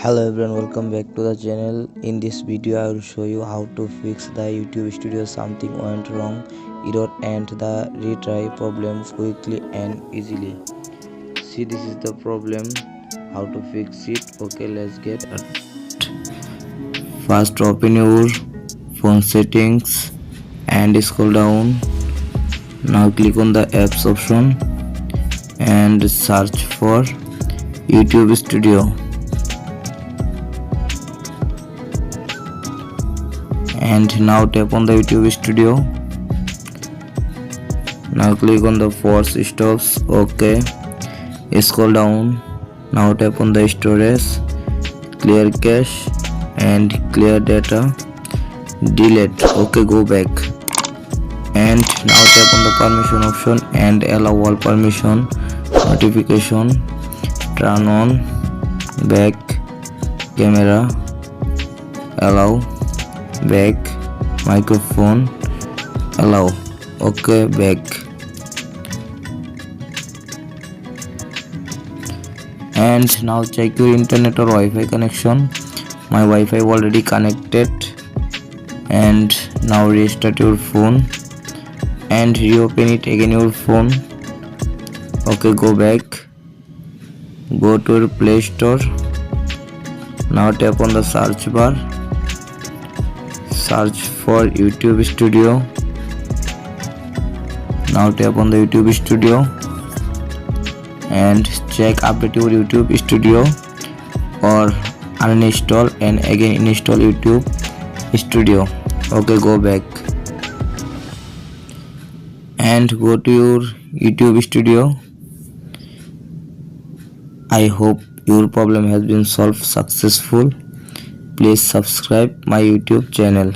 Hello everyone, welcome back to the channel. In this video I will show you how to fix the YouTube studio. Something went wrong, error and the retry problem quickly and easily. See, this is the problem, how to fix it. Okay, let's get started. First open your phone settings and scroll down. Now click on the apps option and search for YouTube Studio. And now tap on the YouTube Studio. Now click on the force stops. Okay, scroll down. Now tap on the storage, clear cache and clear data, delete. Okay, go back and now tap on the permission option and allow all permission, notification, turn on, back, camera, allow, back, microphone, allow. Okay, back. And now check your internet or Wi-Fi connection. My Wi-Fi already connected. And now restart your phone and reopen it again your phone. Okay, go back, go to your Play Store. Now tap on the search bar, search for YouTube Studio. Now tap on the YouTube Studio and check update your YouTube Studio or uninstall and again install YouTube Studio. Okay, go back and go to your YouTube Studio. I hope your problem has been solved successful. Please subscribe my YouTube channel.